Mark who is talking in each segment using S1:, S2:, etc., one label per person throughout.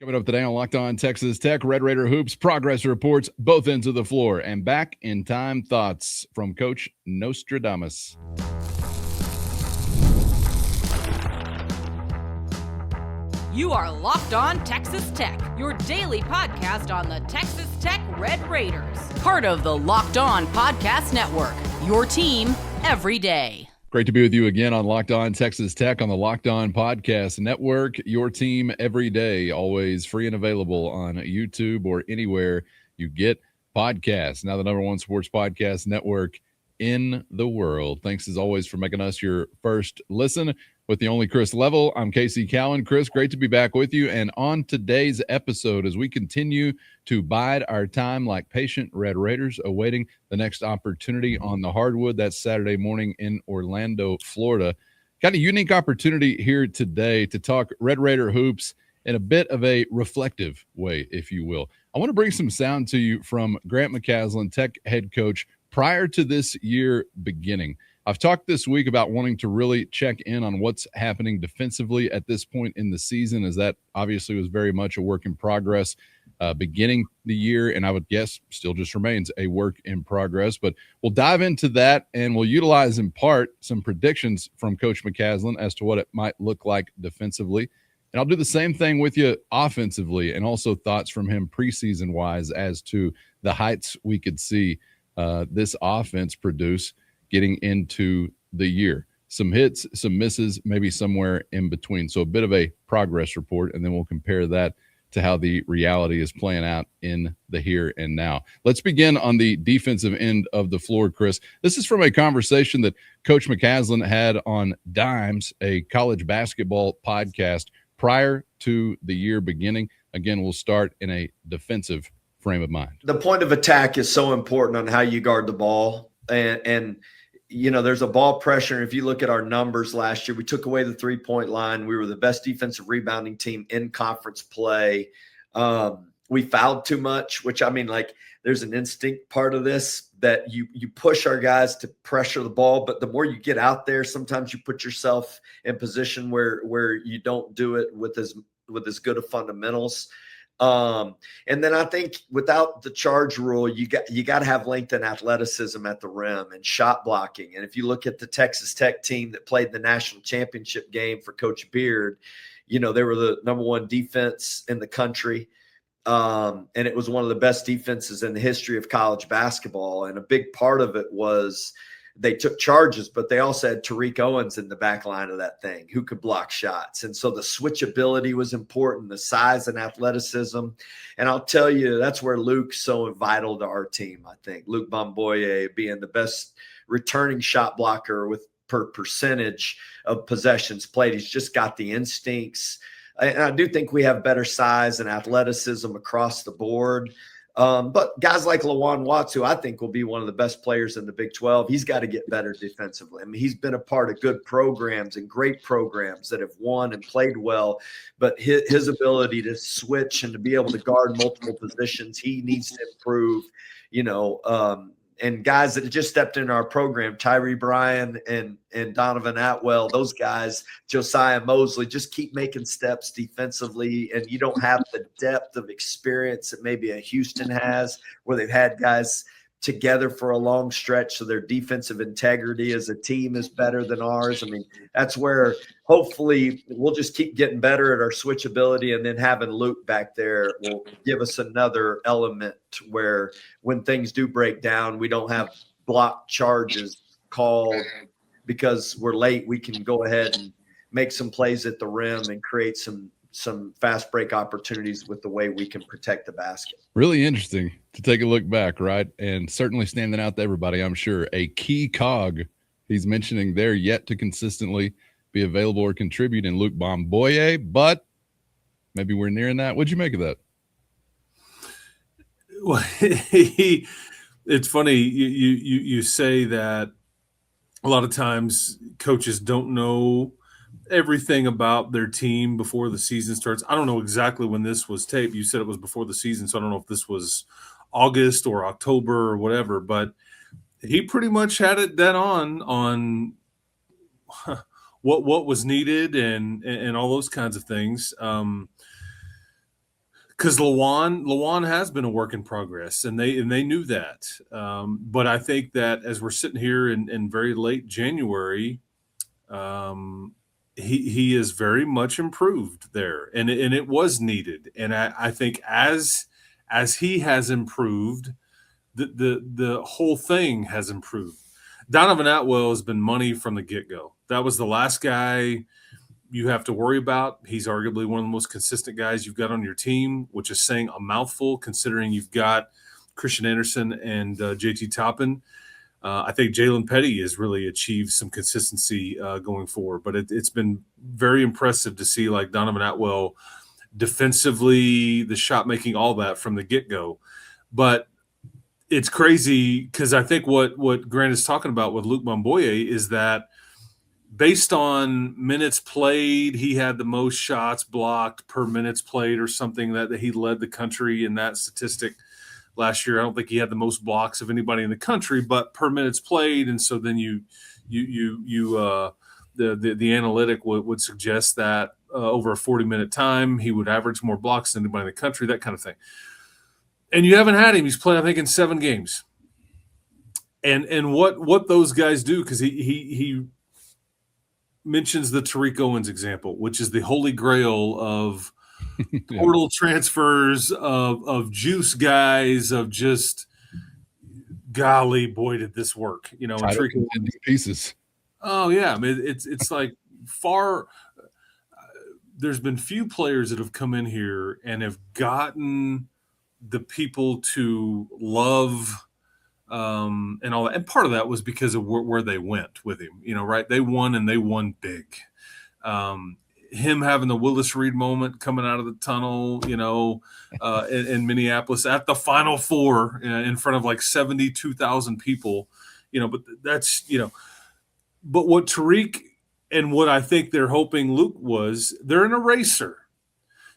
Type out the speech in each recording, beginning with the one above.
S1: Coming up today on Locked On Texas Tech, Red Raider Hoops, progress reports, both ends of the floor, and back in time thoughts from Coach Nostradamus.
S2: You are Locked On Texas Tech, your daily podcast on the Texas Tech Red Raiders. Part of the Locked On Podcast Network, your team every day.
S1: Great to be with you again on Locked On Texas Tech on the Locked On Podcast Network, your team every day, always free and available on YouTube or anywhere you get podcasts. Now the number one sports podcast network in the world. Thanks as always for making us your first listen. With the only Chris Level, I'm Casey Cowan. Chris, great to be back with you. And on today's episode, as we continue to bide our time like patient Red Raiders awaiting the next opportunity on the hardwood, that's Saturday morning in Orlando, Florida. Got a unique opportunity here today to talk Red Raider hoops in a bit of a reflective way, if you will. I want to bring some sound to you from Grant McCasland, Tech head coach, prior to this year beginning. I've talked this week about wanting to really check in on what's happening defensively at this point in the season, as that obviously was very much a work in progress beginning the year, and I would guess still just remains a work in progress. But we'll dive into that, and we'll utilize in part some predictions from Coach McCasland as to what it might look like defensively. And I'll do the same thing with you offensively, and also thoughts from him preseason-wise as to the heights we could see this offense produce getting into the year. Some hits, some misses, maybe somewhere in between. So a bit of a progress report, and then we'll compare that to how the reality is playing out in the here and now. Let's begin on the defensive end of the floor, Chris. This is from a conversation that Coach McCasland had on Dimes, a college basketball podcast, prior to the year beginning. Again, we'll start in a defensive frame of mind.
S3: The point of attack is so important on how you guard the ball. And you know, there's a ball pressure. If you look at our numbers last year, we took away the three-point line. We were the best defensive rebounding team in conference play. We fouled too much, which, I mean, like, there's an instinct part of this that you push our guys to pressure the ball, but the more you get out there, sometimes you put yourself in position where you don't do it with as good of fundamentals. And then I think without the charge rule, you got to have length and athleticism at the rim and shot blocking. And if you look at the Texas Tech team that played the national championship game for Coach Beard, you know, they were the number one defense in the country. And it was one of the best defenses in the history of college basketball. And a big part of it was they took charges, but they also had Tariq Owens in the back line of that thing who could block shots. And so the switchability was important, the size and athleticism. And I'll tell you, that's where Luke's so vital to our team, I think. Luke Bomboye being the best returning shot blocker with per percentage of possessions played. He's just got the instincts. And I do think we have better size and athleticism across the board. But guys like Lawan Watts, who I think will be one of the best players in the Big 12, he's got to get better defensively. I mean, he's been a part of good programs and great programs that have won and played well, but his ability to switch and to be able to guard multiple positions, he needs to improve, you know, and guys that have just stepped into our program, Tyree Bryan and Donovan Atwell, those guys, Josiah Mosley, just keep making steps defensively. And you don't have the depth of experience that maybe a Houston has, where they've had guys together for a long stretch. So their defensive integrity as a team is better than ours. I mean, that's where hopefully we'll just keep getting better at our switchability, and then having Luke back there will give us another element where when things do break down, we don't have block charges called because we're late. We can go ahead and make some plays at the rim and create some fast break opportunities with the way we can protect the basket.
S1: Really interesting to take a look back, right? And certainly standing out to everybody, I'm sure. A key cog he's mentioning there yet to consistently be available or contribute in Luke Bomboye, but maybe we're nearing that. What'd you make of that?
S4: Well, it's funny. You say that a lot of times coaches don't know everything about their team before the season starts. I don't know exactly when this was taped. You said it was before the season, so I don't know if this was August or October or whatever, but he pretty much had it dead on what was needed and all those kinds of things. because Lawan has been a work in progress, and they knew that. But I think that as we're sitting here in very late January, he is very much improved there, and it was needed. And I think as he has improved, the whole thing has improved. Donovan Atwell has been money from the get-go. That was the last guy you have to worry about. He's arguably one of the most consistent guys you've got on your team, which is saying a mouthful considering you've got Christian Anderson and JT Toppin. I think Jalen Petty has really achieved some consistency going forward, but it's been very impressive to see like Donovan Atwell defensively, the shot making, all that from the get-go. But it's crazy because I think what Grant is talking about with Luke Mamboye is that based on minutes played, he had the most shots blocked per minutes played or something, that he led the country in that statistic last year. I don't think he had the most blocks of anybody in the country, but per minutes played. And so then the analytic would suggest that over a 40-minute time, he would average more blocks than anybody in the country, that kind of thing. And you haven't had him. He's played, I think, in 7 games. And what those guys do, because he mentions the Tariq Owens example, which is the holy grail of portal transfers, of juice guys, of just, golly, boy, did this work. And Tariq
S1: Owens pieces.
S4: Oh, yeah. I mean, it's like far there's been few players that have come in here and have gotten the people to love and all that. And part of that was because of where they went with him, right? They won, and they won big. Him having the Willis Reed moment coming out of the tunnel, in Minneapolis at the Final Four in front of like 72,000 people, but that's, but what Tariq and what I think they're hoping Luke was, they're an eraser.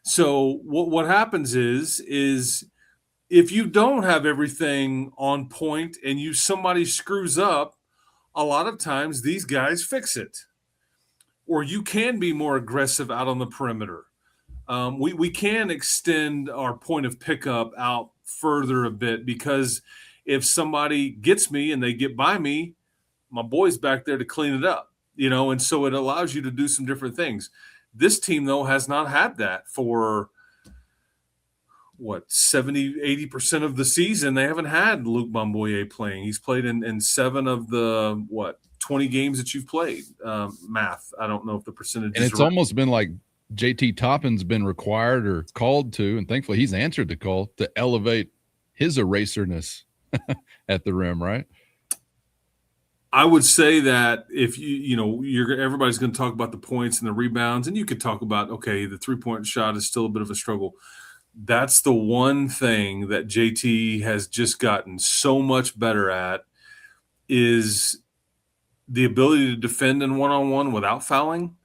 S4: So what happens is if you don't have everything on point and somebody screws up, a lot of times these guys fix it. Or you can be more aggressive out on the perimeter. We can extend our point of pickup out further a bit, because if somebody gets me and they get by me, my boy's back there to clean it up, and so it allows you to do some different things. This team, though, has not had that for 70-80% of the season. They haven't had Luke Mamboye playing. He's played in 7 of the 20 games that you've played. Math, I don't know if the percentage
S1: and
S4: is
S1: it's
S4: right.
S1: Almost been like JT Toppin's been required or called to, and thankfully he's answered the call to elevate his eraserness at the rim, right?
S4: I would say that if everybody's going to talk about the points and the rebounds, and you could talk about, okay, the 3-point shot is still a bit of a struggle. That's the one thing that JT has just gotten so much better at, is the ability to defend in one-on-one without fouling,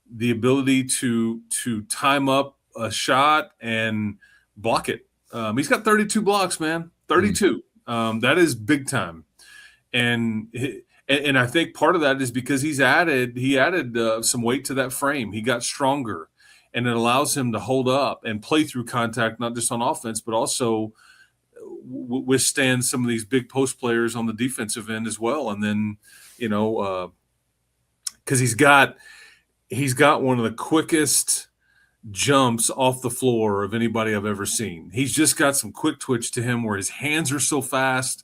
S4: the ability to time up a shot and block it. He's got 32 blocks, man, 32. That is big time. And I think part of that is because he added some weight to that frame. He got stronger, and it allows him to hold up and play through contact, not just on offense, but also withstand some of these big post players on the defensive end as well. And then, because he's got one of the quickest jumps off the floor of anybody I've ever seen. He's just got some quick twitch to him where his hands are so fast.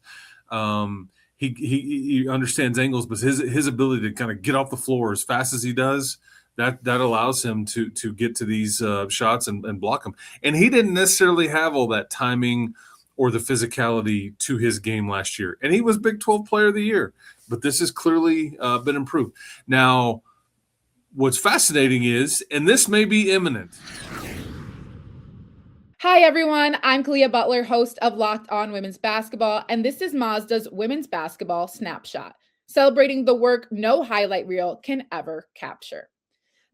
S4: He understands angles, but his ability to kind of get off the floor as fast as he does, that allows him to get to these shots and block them. And he didn't necessarily have all that timing or the physicality to his game last year. And he was Big 12 Player of the Year, but this has clearly been improved. Now, what's fascinating is, and this may be imminent.
S5: Hi, everyone. I'm Kalia Butler, host of Locked On Women's Basketball, and this is Mazda's Women's Basketball Snapshot, celebrating the work no highlight reel can ever capture.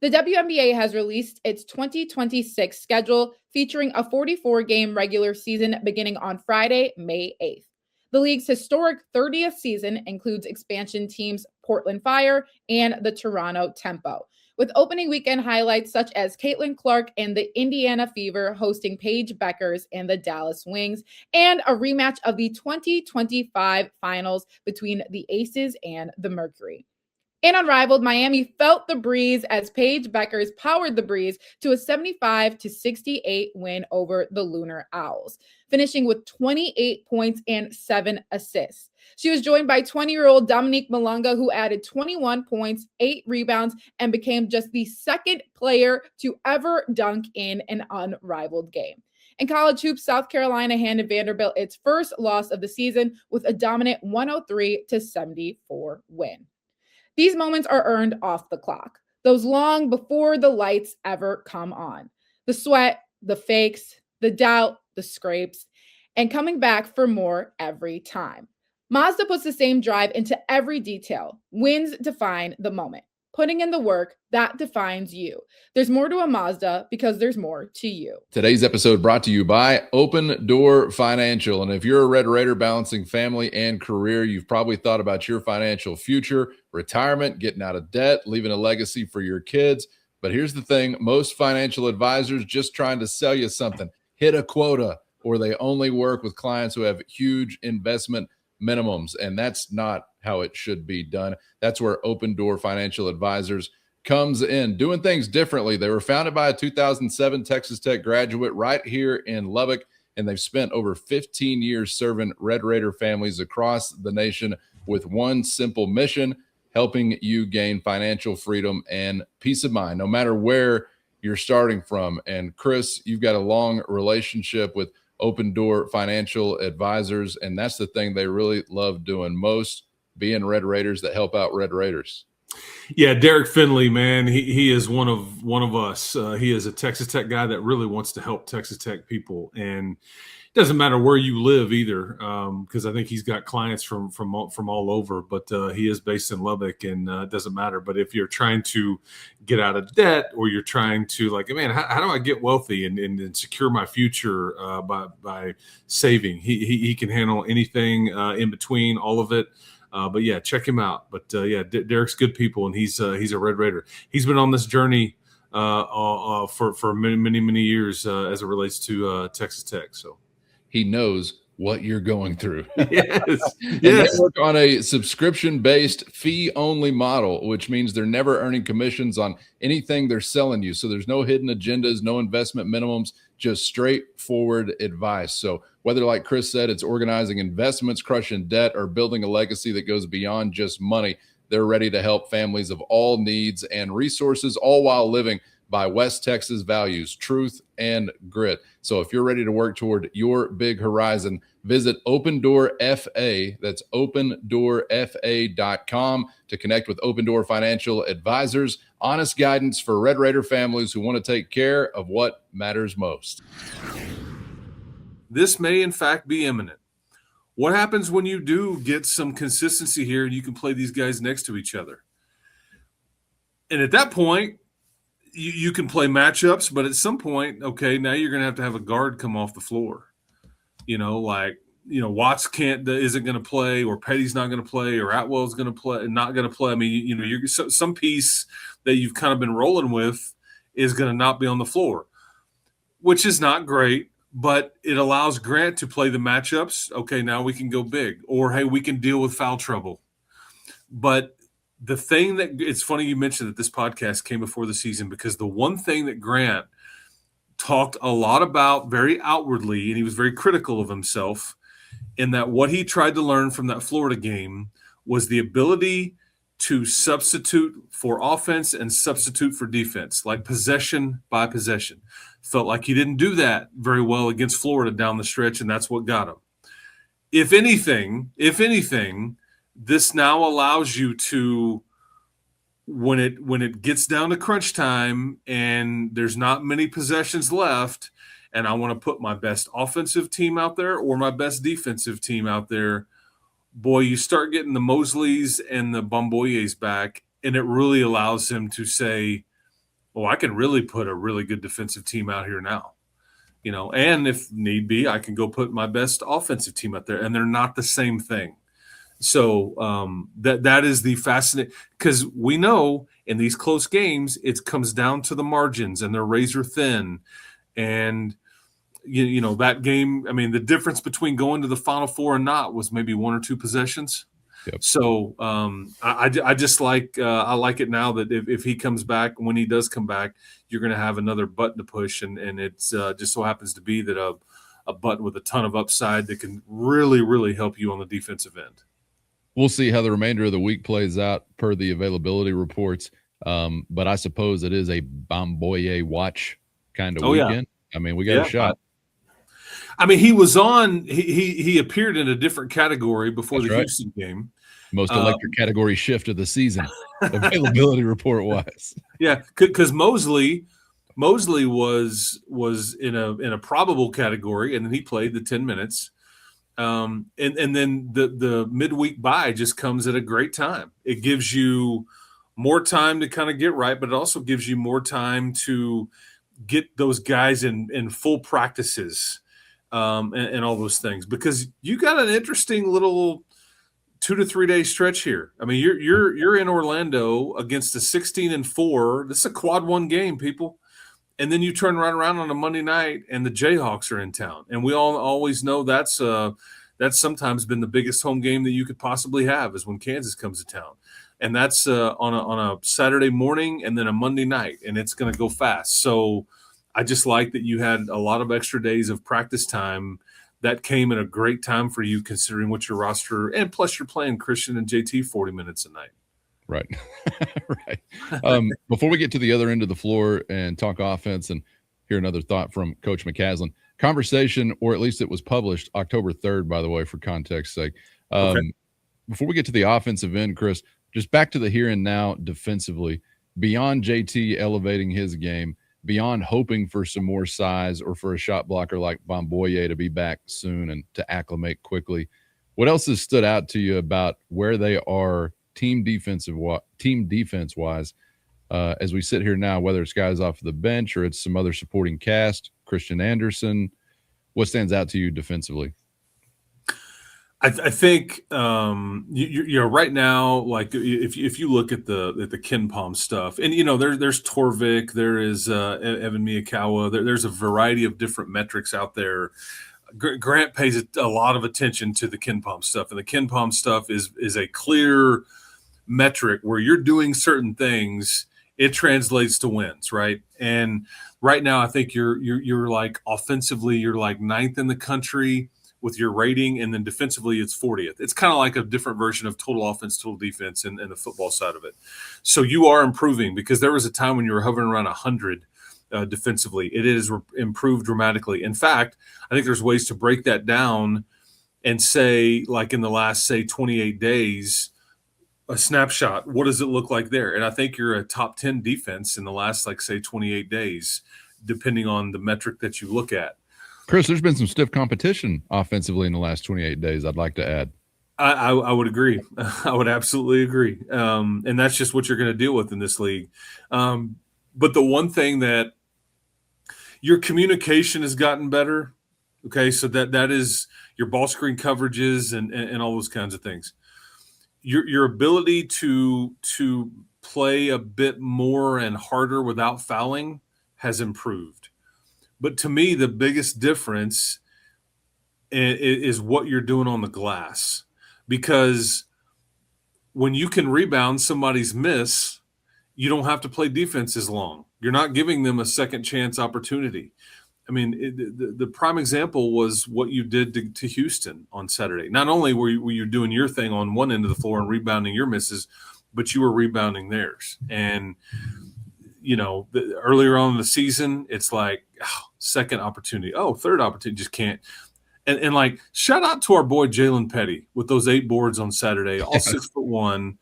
S5: The WNBA has released its 2026 schedule, featuring a 44-game regular season beginning on Friday, May 8th. The league's historic 30th season includes expansion teams Portland Fire and the Toronto Tempo, with opening weekend highlights such as Caitlin Clark and the Indiana Fever hosting Paige Beckers and the Dallas Wings, and a rematch of the 2025 finals between the Aces and the Mercury. In Unrivaled, Miami felt the breeze as Paige Beckers powered the breeze to a 75-68 win over the Lunar Owls, finishing with 28 points and 7 assists. She was joined by 20-year-old Dominique Malunga, who added 21 points, 8 rebounds, and became just the second player to ever dunk in an unrivaled game. In college hoops, South Carolina handed Vanderbilt its first loss of the season with a dominant 103-74 win. These moments are earned off the clock, those long before the lights ever come on. The sweat, the fakes, the doubt, the scrapes, and coming back for more every time. Mazda puts the same drive into every detail. Wins define the moment. Putting in the work, that defines you. There's more to a Mazda because there's more to you.
S1: Today's episode brought to you by Open Door Financial. And if you're a Red Raider balancing family and career, you've probably thought about your financial future, retirement, getting out of debt, leaving a legacy for your kids. But here's the thing, most financial advisors just trying to sell you something, hit a quota, or they only work with clients who have huge investment minimums, and that's not how it should be done. That's where Open Door Financial Advisors comes in, doing things differently. They were founded by a 2007 Texas Tech graduate right here in Lubbock, and they've spent over 15 years serving Red Raider families across the nation with one simple mission, helping you gain financial freedom and peace of mind, no matter where you're starting from. And Chris, you've got a long relationship with Open Door Financial Advisors, and that's the thing they really love doing most, being Red Raiders that help out Red Raiders.
S4: Yeah, Derek Finley, man, he is one of us. He is a Texas Tech guy that really wants to help Texas Tech people, and it doesn't matter where you live either, because I think he's got clients from all over. But he is based in Lubbock, and it doesn't matter. But if you're trying to get out of debt, or you're trying to how do I get wealthy and secure my future by saving, he can handle anything in between, all of it. But yeah, check him out. But Derek's good people, and he's a Red Raider. He's been on this journey for many years as it relates to Texas Tech. So
S1: he knows what you're going through.
S4: Yes.
S1: They work on a subscription-based fee-only model, which means they're never earning commissions on anything they're selling you. So there's no hidden agendas, no investment minimums, just straightforward advice. So whether, like Chris said, it's organizing investments, crushing debt, or building a legacy that goes beyond just money, they're ready to help families of all needs and resources, all while living by West Texas values, truth and grit. So if you're ready to work toward your big horizon, visit Open Door FA. That's opendoorfa.com to connect with Open Door Financial Advisors. Honest guidance for Red Raider families who want to take care of what matters most.
S4: This may, in fact, be imminent. What happens when you do get some consistency here and you can play these guys next to each other? And at that point, you can play matchups, but at some point, okay, now you're going to have a guard come off the floor. Watts isn't going to play, or Petty's not going to play, or Atwell's going to play, not going to play. I mean, you're some piece that you've kind of been rolling with is going to not be on the floor, which is not great, but it allows Grant to play the matchups. Okay, now we can go big, or hey, we can deal with foul trouble. But the thing that it's funny you mentioned that this podcast came before the season, because the one thing that Grant talked a lot about very outwardly, and he was very critical of himself, in that what he tried to learn from that Florida game was the ability to substitute for offense and substitute for defense, like possession by possession. Felt like he didn't do that very well against Florida down the stretch, and that's what got him. If anything, this now allows you to, when it gets down to crunch time and there's not many possessions left, and I want to put my best offensive team out there or my best defensive team out there, boy, you start getting the Mosleys and the Bomboyes back, and it really allows him to say, oh, I can really put a really good defensive team out here now. And if need be, I can go put my best offensive team out there, and they're not the same thing. So that is the fascinating, because we know in these close games it comes down to the margins, and they're razor thin. And you know that game. I mean, the difference between going to the Final Four and not was maybe 1 or 2 possessions.
S1: Yep.
S4: So I just like I like it now that if he comes back, when he does come back, you're going to have another button to push, and it's just so happens to be that a button with a ton of upside that can really, really help you on the defensive end.
S1: We'll see how the remainder of the week plays out per the availability reports. But I suppose it is a Bamboye watch kind of weekend. Yeah. I mean, we got a shot.
S4: I mean, he was on. He appeared in a different category before the Houston game.
S1: Most electric category shift of the season, availability report wise.
S4: Yeah, because Mosley was in a probable category, and then he played the 10 minutes. And then the midweek bye just comes at a great time. It gives you more time to kind of get right, but it also gives you more time to get those guys in full practices. And all those things, because you got an interesting little 2 to 3 day stretch here. I mean, you're in Orlando against a 16-4. This is a quad 1 game, people. And then you turn right around on a Monday night, and the Jayhawks are in town. And we all always know that's sometimes been the biggest home game that you could possibly have, is when Kansas comes to town. And that's on a Saturday morning and then a Monday night, and it's going to go fast. So I just like that you had a lot of extra days of practice time. That came at a great time for you, considering what your roster, and plus you're playing Christian and JT 40 minutes a night.
S1: Right. Right. Before we get to the other end of the floor and talk offense and hear another thought from Coach McCaslin, conversation, or at least it was published October 3rd, by the way, for context's sake. Before we get to the offensive end, Chris, just back to the here and now defensively, beyond JT elevating his game, beyond hoping for some more size or for a shot blocker like Bamboye to be back soon and to acclimate quickly, what else has stood out to you about where they are team defense wise as we sit here now, whether it's guys off the bench or it's some other supporting cast, Christian Anderson? What stands out to you defensively?
S4: I think you're right now. Like if you look at the Ken Palm stuff, and there's Torvik, there is Evan Miyakawa, there's a variety of different metrics out there. Grant pays a lot of attention to the Ken Palm stuff, and the Ken Palm stuff is a clear metric where you're doing certain things, it translates to wins, right? And right now, I think you're like offensively, you're like 9th in the country with your rating, and then defensively it's 40th. It's kind of like a different version of total offense, total defense, and the football side of it. So you are improving, because there was a time when you were hovering around 100 defensively. It is improved dramatically. In fact, I think there's ways to break that down and say, like in the last, say, 28 days, a snapshot, what does it look like there? And I think you're a top 10 defense in the last, like, say, 28 days, depending on the metric that you look at.
S1: Chris, there's been some stiff competition offensively in the last 28 days, I'd like to add.
S4: I would agree. I would absolutely agree. And that's just what you're going to deal with in this league. But the one thing that your communication has gotten better, okay, so that is your ball screen coverages and all those kinds of things. Your ability to play a bit more and harder without fouling has improved. But to me, the biggest difference is what you're doing on the glass. Because when you can rebound somebody's miss, you don't have to play defense as long. You're not giving them a second chance opportunity. I mean, the prime example was what you did to Houston on Saturday. Not only were you doing your thing on one end of the floor and rebounding your misses, but you were rebounding theirs. And earlier on in the season, it's like, second opportunity, third opportunity, just can't. And like, shout out to our boy Jalen Petty with those 8 boards on Saturday, all 6'1".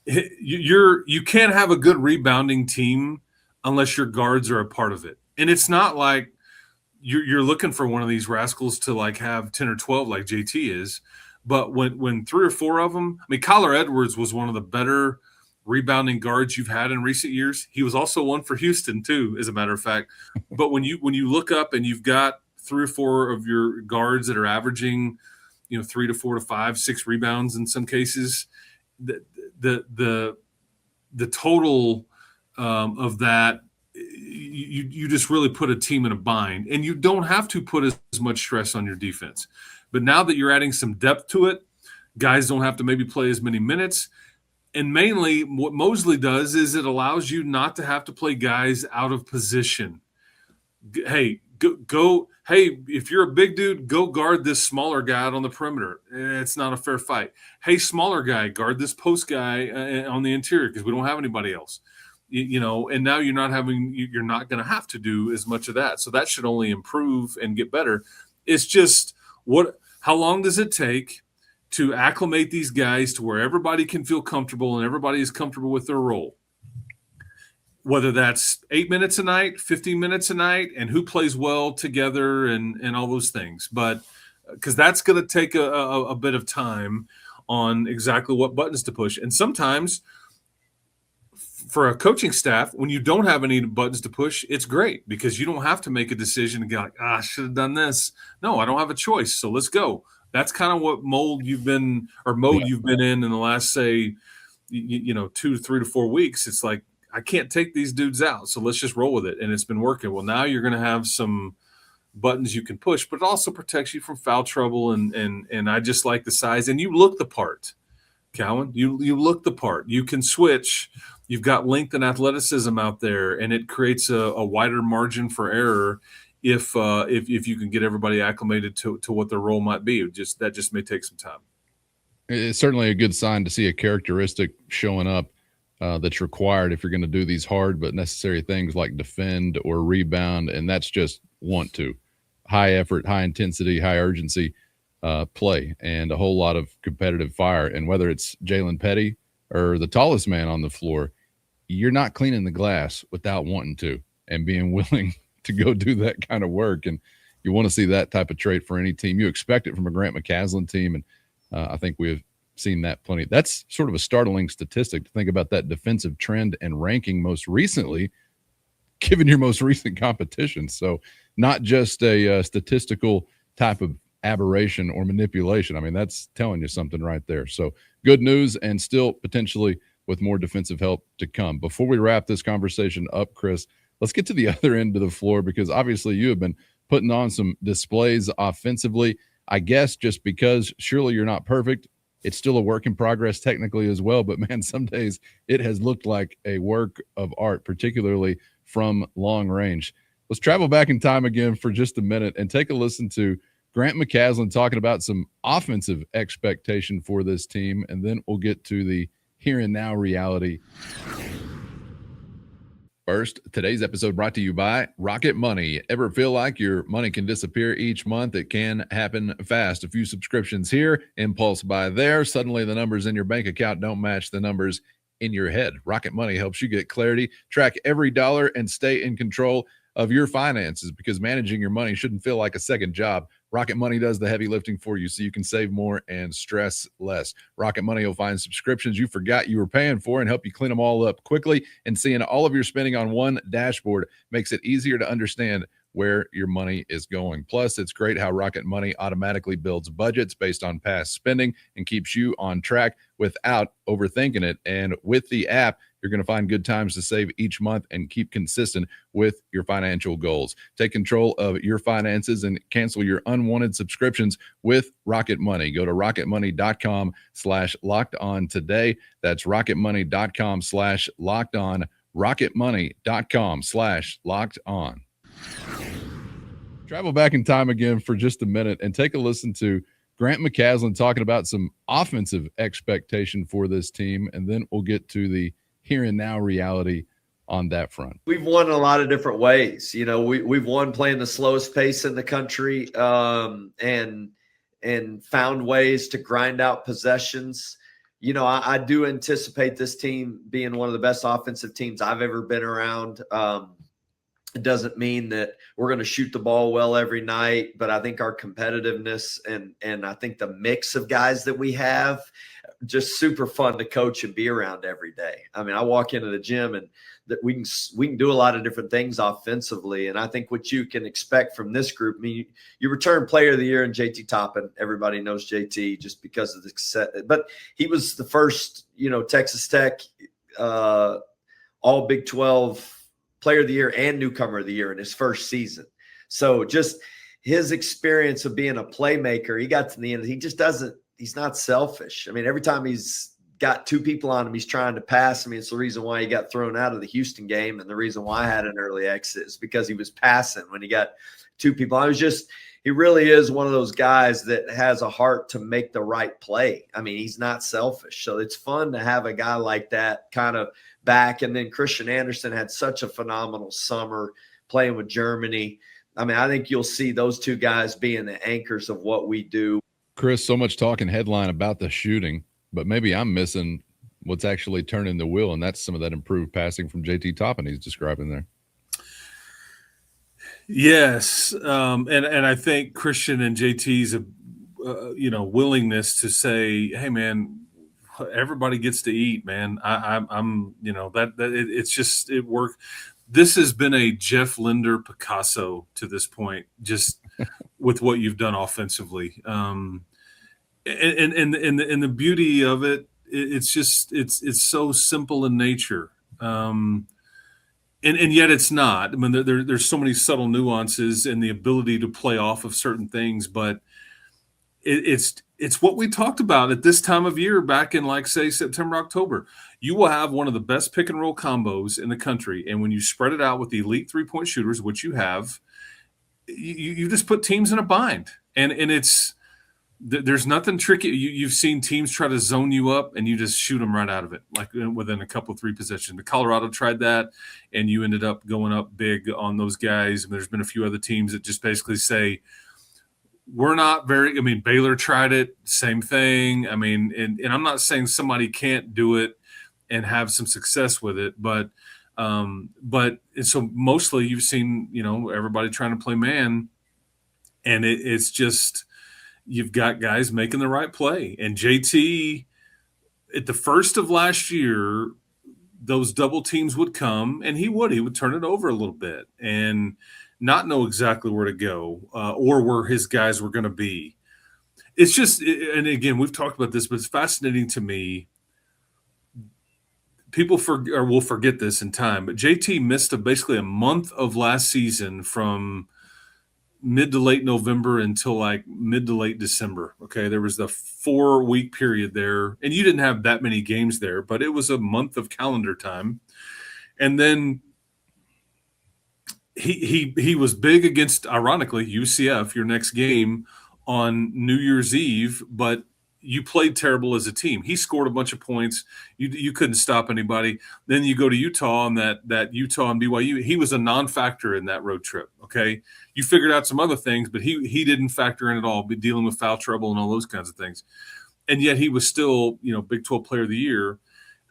S4: You can't have a good rebounding team unless your guards are a part of it. And it's not like you're looking for one of these rascals to like have 10 or 12 like JT is, but when 3 or 4 of them, I mean, Kyler Edwards was one of the better rebounding guards you've had in recent years. He was also one for Houston too, as a matter of fact. But when you look up and you've got 3 or 4 of your guards that are averaging 3 to 4 to 5, 6 rebounds in some cases. The total of that, you just really put a team in a bind, and you don't have to put as much stress on your defense. But now that you're adding some depth to it, guys don't have to maybe play as many minutes. And mainly what Mosley does is it allows you not to have to play guys out of position. Hey, go. Hey, if you're a big dude, go guard this smaller guy out on the perimeter. It's not a fair fight. Hey, smaller guy, guard this post guy on the interior because we don't have anybody else. And now you're not going to have to do as much of that. So that should only improve and get better. It's just how long does it take to acclimate these guys to where everybody can feel comfortable and everybody is comfortable with their role? Whether that's 8 minutes a night, 15 minutes a night, and who plays well together and all those things. But because that's going to take a bit of time on exactly what buttons to push. And sometimes for a coaching staff, when you don't have any buttons to push, it's great because you don't have to make a decision and go like, I should have done this. No, I don't have a choice. So let's go. That's kind of what mode you've been in the last, say, 2 to 3 to 4 weeks. It's like, I can't take these dudes out, so let's just roll with it. And it's been working. Well, now you're going to have some buttons you can push, but it also protects you from foul trouble. And I just like the size. And you look the part, Cowan. You look the part. You can switch. You've got length and athleticism out there, and it creates a wider margin for error if you can get everybody acclimated to what their role might be. That just may take some time.
S1: It's certainly a good sign to see a characteristic showing up that's required if you're going to do these hard but necessary things like defend or rebound, and that's just want to. High effort, high intensity, high urgency play, and a whole lot of competitive fire. And whether it's Jalen Petty or the tallest man on the floor, you're not cleaning the glass without wanting to and being willing to go do that kind of work. And you want to see that type of trait for any team. You expect it from a Grant McCasland team, and I think we've seen that plenty. That's sort of a startling statistic to think about, that defensive trend and ranking most recently, given your most recent competition. So not just a statistical type of aberration or manipulation. I mean, that's telling you something right there. So good news, and still potentially with more defensive help to come. Before we wrap this conversation up, Chris, let's get to the other end of the floor, because obviously you have been putting on some displays offensively. I guess just because surely you're not perfect, it's still a work in progress technically as well. But, man, some days it has looked like a work of art, particularly from long range. Let's travel back in time again for just a minute and take a listen to Grant McCasland talking about some offensive expectation for this team, and then we'll get to the here and now reality. First, today's episode brought to you by Rocket Money. Ever feel like your money can disappear each month? It can happen fast. A few subscriptions here, impulse buy there. Suddenly the numbers in your bank account don't match the numbers in your head. Rocket Money helps you get clarity, track every dollar, and stay in control of your finances, because managing your money shouldn't feel like a second job. Rocket Money does the heavy lifting for you so you can save more and stress less. Rocket Money will find subscriptions you forgot you were paying for and help you clean them all up quickly. And seeing all of your spending on one dashboard makes it easier to understand where your money is going. Plus, it's great how Rocket Money automatically builds budgets based on past spending and keeps you on track without overthinking it. And with the app, you're going to find good times to save each month and keep consistent with your financial goals. Take control of your finances and cancel your unwanted subscriptions with Rocket Money. Go to rocketmoney.com/lockedon today. That's rocketmoney.com/lockedon. rocketmoney.com/lockedon. Travel back in time again for just a minute and take a listen to Grant McCasland talking about some offensive expectation for this team, and then we'll get to the here and now reality on that front.
S3: We've won a lot of different ways. We've won playing the slowest pace in the country, and found ways to grind out possessions. I do anticipate this team being one of the best offensive teams I've ever been around. It doesn't mean that we're going to shoot the ball well every night, but I think our competitiveness and I think the mix of guys that we have just super fun to coach and be around every day. I mean, I walk into the gym and that we can do a lot of different things offensively. And I think what you can expect from this group, I mean, you return player of the year in JT Toppin. Everybody knows JT just because of the set, but he was the first, Texas Tech all Big 12 player of the year and newcomer of the year in his first season. So just his experience of being a playmaker, he got to the end. He just he's not selfish. I mean, every time he's got two people on him, he's trying to pass. I mean, it's the reason why he got thrown out of the Houston game. And the reason why I had an early exit is because he was passing when he got two people. He really is one of those guys that has a heart to make the right play. I mean, he's not selfish. So it's fun to have a guy like that kind of back. And then Christian Anderson had such a phenomenal summer playing with Germany. I mean, I think you'll see those two guys being the anchors of what we do.
S1: Chris, so much talk and headline about the shooting, but maybe I'm missing what's actually turning the wheel, and that's some of that improved passing from JT Toppin he's describing there.
S4: Yes, and I think Christian and JT's willingness to say, "Hey, man, everybody gets to eat, man. I'm it's just it worked." This has been a Jeff Linder Picasso to this point, just with what you've done offensively. And the beauty of it, it's so simple in nature. And yet it's not. I mean, there's so many subtle nuances and the ability to play off of certain things, but it's what we talked about at this time of year back in, like, say, September, October. You will have one of the best pick and roll combos in the country. And when you spread it out with the elite 3-point shooters, which you have, you just put teams in a bind. And there's nothing tricky. You've seen teams try to zone you up and you just shoot them right out of it, like within a couple of 3 possessions. But Colorado tried that, and you ended up going up big on those guys. And there's been a few other teams that just basically say, we're not very – I mean, Baylor tried it, same thing. I mean, and I'm not saying somebody can't do it and have some success with it, but so mostly you've seen, everybody trying to play man, and it's just you've got guys making the right play. And JT, at the first of last year, those double teams would come, and he would turn it over a little bit and not know exactly where to go or where his guys were going to be. It's just, and again, we've talked about this, but it's fascinating to me. People will forget this in time, but JT missed basically a month of last season from mid to late November until like mid to late December. Okay. There was the 4-week period there, and you didn't have that many games there, but it was a month of calendar time. And then he was big against, ironically, UCF, your next game on New Year's Eve, but you played terrible as a team. He scored a bunch of points. You couldn't stop anybody. Then you go to Utah, and that Utah and BYU, he was a non-factor in that road trip, okay? You figured out some other things, but he didn't factor in at all, dealing with foul trouble and all those kinds of things. And yet he was still, Big 12 Player of the Year.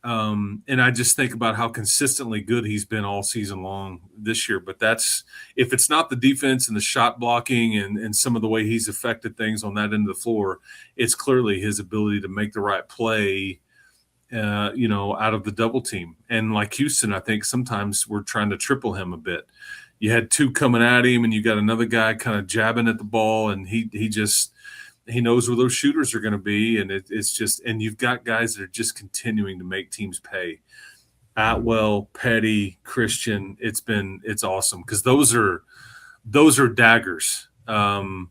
S4: And I just think about how consistently good he's been all season long this year. But if it's not the defense and the shot blocking and some of the way he's affected things on that end of the floor, it's clearly his ability to make the right play, out of the double team. And like Houston, I think sometimes we're trying to triple him a bit. You had 2 coming at him, and you got another guy kind of jabbing at the ball, and he knows where those shooters are going to be, and it's just – and you've got guys that are just continuing to make teams pay. Atwell, Petty, Christian, it's awesome because those are daggers. And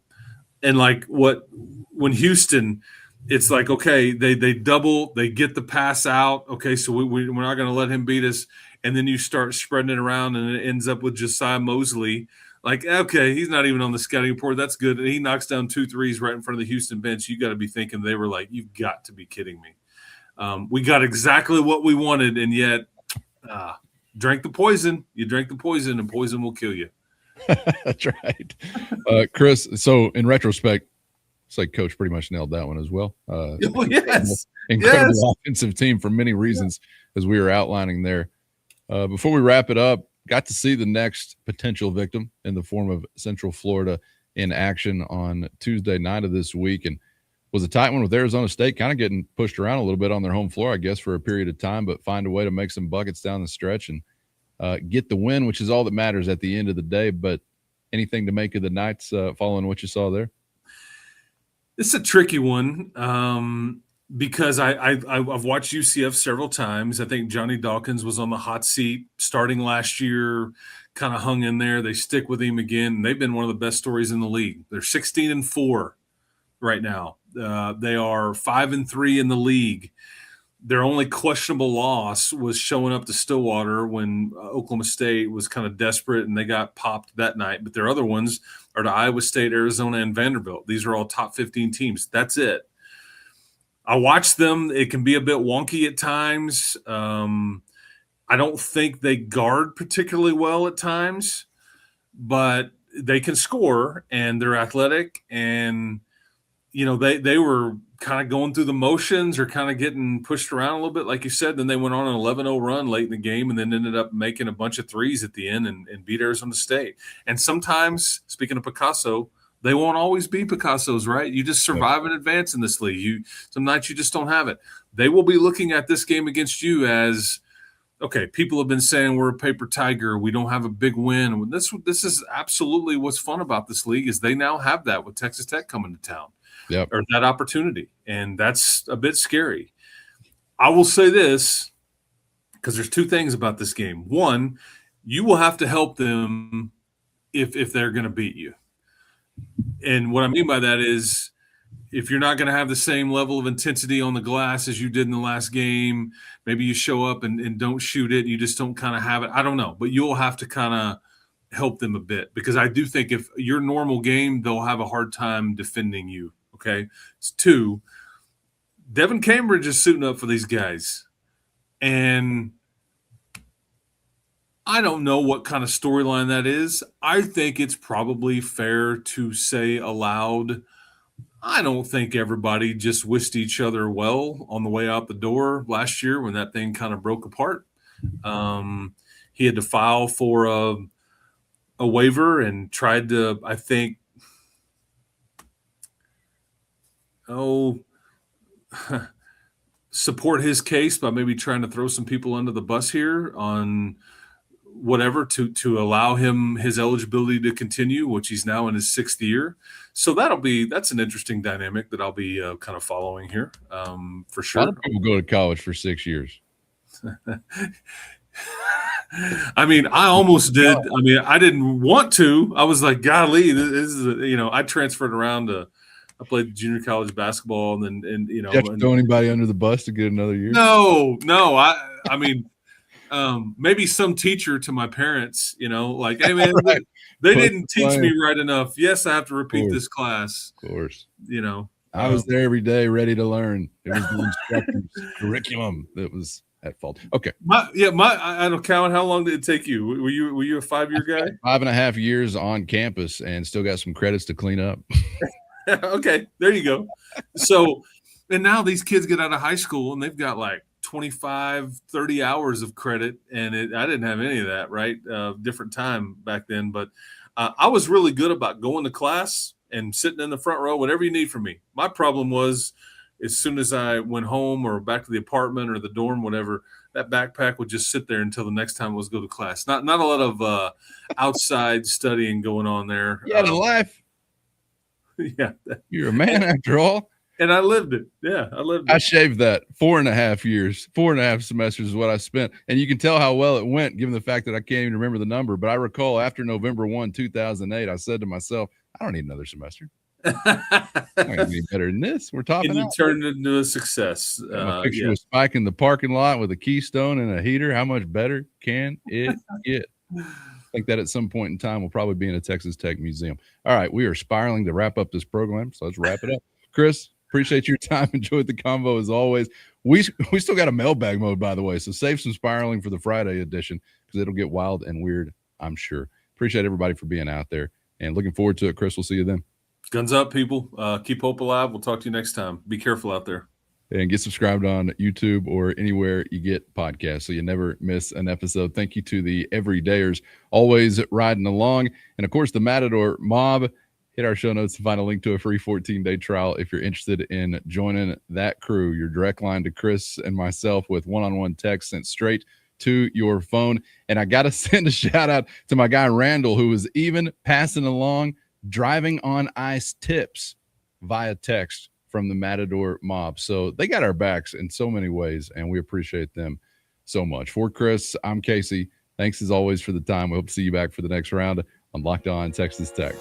S4: like when Houston, it's like, okay, they double, they get the pass out. Okay, so we're not going to let him beat us. And then you start spreading it around, and it ends up with Josiah Mosley. Like, okay, he's not even on the scouting report. That's good. And he knocks down 2 threes right in front of the Houston bench. You got to be thinking they were like, you've got to be kidding me. We got exactly what we wanted, and yet drank the poison. You drank the poison, and poison will kill you.
S1: That's right. Chris, so in retrospect, it's like Coach pretty much nailed that one as well.
S4: Yes.
S1: Incredible offensive team for many reasons, as we were outlining there. Before we wrap it up, got to see the next potential victim in the form of Central Florida in action on Tuesday night of this week. And was a tight one with Arizona State, kind of getting pushed around a little bit on their home floor, I guess, for a period of time, but find a way to make some buckets down the stretch and get the win, which is all that matters at the end of the day. But anything to make of the Knights following what you saw there?
S4: It's a tricky one because I've watched UCF several times. I think Johnny Dawkins was on the hot seat starting last year, kind of hung in there. They stick with him again. They've been one of the best stories in the league. They're 16-4 right now. They are 5-3 in the league. Their only questionable loss was showing up to Stillwater when Oklahoma State was kind of desperate and they got popped that night. But their other ones are to Iowa State, Arizona, and Vanderbilt. These are all top 15 teams. That's it. I watched them. It can be a bit wonky at times. I don't think they guard particularly well at times, but they can score and they're athletic. And, you know, they were kind of going through the motions or kind of getting pushed around a little bit, like you said. Then they went on an 11-0 run late in the game and then ended up making a bunch of threes at the end and beat Arizona State. And sometimes, speaking of Picasso, they won't always be Picassos, right? You just survive and advance in this league. Some nights you just don't have it. They will be looking at this game against you as, okay, people have been saying we're a paper tiger. We don't have a big win. This is absolutely what's fun about this league is they now have that with Texas Tech coming to town.
S1: Yep.
S4: Or that opportunity. And that's a bit scary. I will say this, because there's two things about this game. One, you will have to help them if they're going to beat you. And what I mean by that is if you're not going to have the same level of intensity on the glass as you did in the last game, maybe you show up and don't shoot it. You just don't kind of have it. I don't know. But you'll have to kind of help them a bit because I do think if your normal game, they'll have a hard time defending you. Okay. It's two. Devin Cambridge is suiting up for these guys. And I don't know what kind of storyline that is. I think it's probably fair to say aloud, I don't think everybody just wished each other well on the way out the door last year when that thing kind of broke apart. He had to file for a waiver and tried to, I think, support his case by maybe trying to throw some people under the bus here on whatever to allow him his eligibility to continue, which he's now in his 6th year. So that's an interesting dynamic that I'll be kind of following here for sure.
S1: A lot of people go to college for 6 years.
S4: I mean, I almost did. I mean, I didn't want to. I was like, golly, this is, I transferred around I played junior college basketball and
S1: you have to throw anybody under the bus to get another year?
S4: No. I mean, maybe some teacher to my parents, like, hey man, right. they didn't teach me right enough. Yes, I have to repeat this class.
S1: Of course.
S4: I
S1: was there every day ready to learn. It was the instructor's curriculum that was at fault. Okay.
S4: I don't count. How long did it take you? Were you a 5-year guy?
S1: 5.5 years on campus and still got some credits to clean up.
S4: Okay, there you go. So, and now these kids get out of high school and they've got like 25, 30 hours of credit. And I didn't have any of that, right? Different time back then. But I was really good about going to class and sitting in the front row, whatever you need from me. My problem was as soon as I went home or back to the apartment or the dorm, whatever, that backpack would just sit there until the next time was go to class. Not a lot of outside studying going on there.
S1: You had a life.
S4: Yeah.
S1: You're a man after all.
S4: And I lived it. Yeah, I lived it.
S1: I shaved that 4.5 years, 4.5 semesters is what I spent. And you can tell how well it went given the fact that I can't even remember the number. But I recall after November 1, 2008, I said to myself, I don't need another semester. I don't need better than this. We're talking.
S4: And you turned it into a success.
S1: My picture was Spike in the parking lot with a Keystone and a heater. How much better can it get? I think that at some point in time we'll probably be in a Texas Tech museum. All right, we are spiraling to wrap up this program, so let's wrap it up. Chris, appreciate your time. Enjoyed the convo as always. We still got a mailbag mode, by the way, so save some spiraling for the Friday edition because it'll get wild and weird, I'm sure. Appreciate everybody for being out there and looking forward to it. Chris, we'll see you then.
S4: Guns up, people. Keep hope alive. We'll talk to you next time. Be careful out there.
S1: And get subscribed on YouTube or anywhere you get podcasts so you never miss an episode. Thank you to the everydayers always riding along. And, of course, the Matador Mob Hit our show notes to find a link to a free 14-day trial if you're interested in joining that crew. Your direct line to Chris and myself with one-on-one text sent straight to your phone. And I got to send a shout out to my guy Randall, who was even passing along driving on ice tips via text from the Matador Mob. So they got our backs in so many ways, and we appreciate them so much. For Chris, I'm Casey. Thanks as always for the time. We hope to see you back for the next round on Locked On Texas Tech.